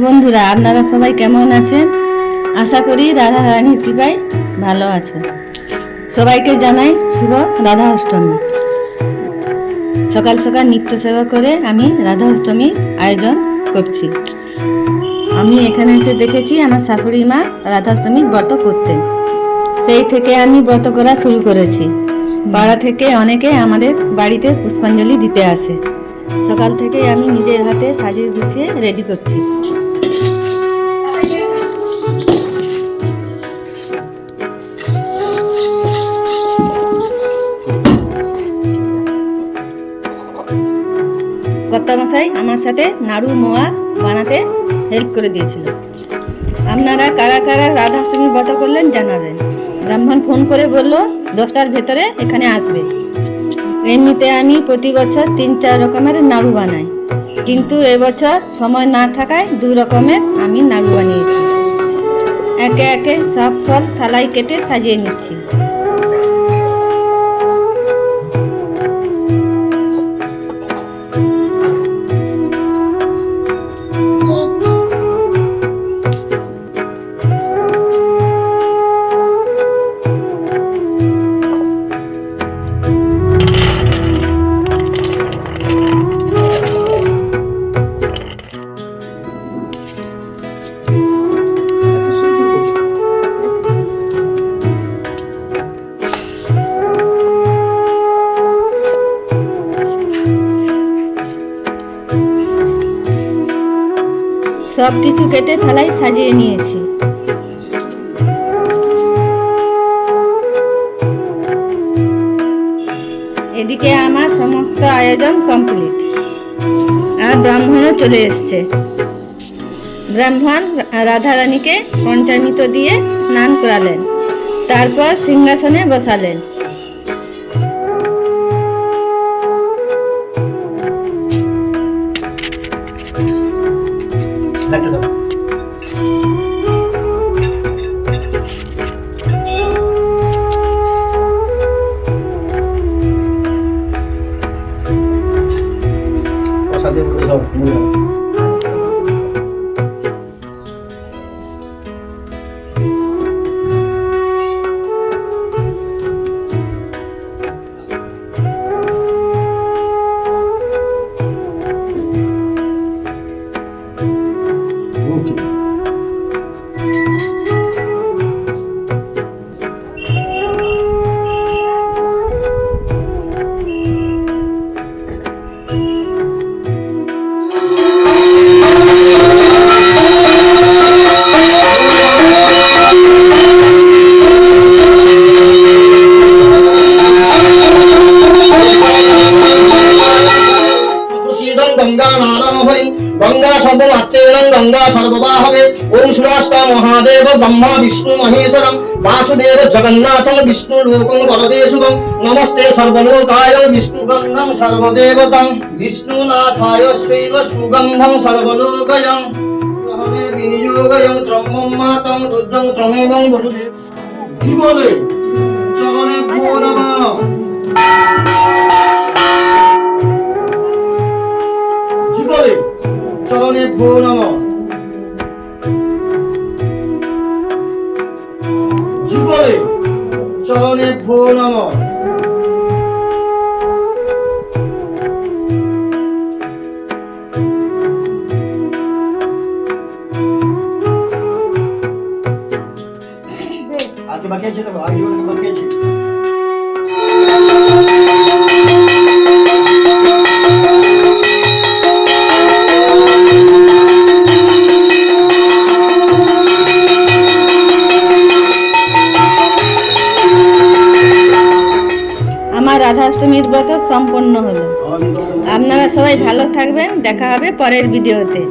বন্ধুরা, আপনারা সবাই কেমন আছেন? আশা করি রাধা রানীর কৃপায় ভালো আছেন। সবাইকে জানাই শুভ রাধা অষ্টমী। সকাল সকাল নিত্য সেবা করে আমি রাধা অষ্টমীর আয়োজন করছি। আমি এখানে এসে দেখেছি আমার শাশুড়ি মা রাধা অষ্টমীর ব্রত করতেন। সেই থেকে আমি ব্রত করা শুরু করেছি। পাড়া থেকে অনেকে আমাদের বাড়িতে পুষ্পাঞ্জলি দিতে আসে। সকাল থেকে আমি নিজের হাতে সাজিয়ে গুছিয়ে রেডি করছি। কর্তামশাই আমার সাথে নাড়ু মোয়া বানাতে হেল্প করে দিয়েছিল। আপনারা কারা কারা রাধাষ্টমী ব্রত করলেন জানাবেন। ব্রাহ্মণ ফোন করে বলল 10টার ভেতরে এখানে আসবে। এমনিতে আমি প্রতি বছর 3-4 রকমের নাড়ু বানাই, কিন্তু এবছর সময় না থাকায় 2 রকমের আমি নাড়ু বানিয়েছি। একে একে সব ফল থালায় কেটে সাজিয়ে নিচ্ছি। সব কিছু কেটে থালায় সাজিয়ে নিয়েছি। এদিকে আমার সমস্ত আয়োজন কমপ্লিট, আর ব্রাহ্মণও চলে এসছে। ব্রাহ্মণ রাধারানীকে পঞ্চামৃত দিয়ে স্নান করালেন, তারপর সিংহাসনে বসালেন। गंगा सर्वमात्रेण गंगा सर्ववाहवे ओम सुराष्टा महादेव ब्रह्मा विष्णु महेश्वरम वासुदेव जगन्नाथं विष्णु लोकं वरदे शुभं नमस्ते सर्वलोकाय विष्णु गंधं सर्वदेवतं विष्णुनाथाय श्रीव सुगंधं सर्वलोकयं ग्रहणे विनियोगयं त्रम्मं मातं रुद्रं त्रमेवं वसुदेव जीवने चरणे भो नमः चरणे भो नमः जुगले चरणे भो नमः आगे बाकी আছে তো আগে বাকি আছে। রাধাষ্টমীর ব্রত সম্পন্ন হলো। আপনারা সবাই ভালো থাকবেন। দেখা হবে পরের ভিডিওতে।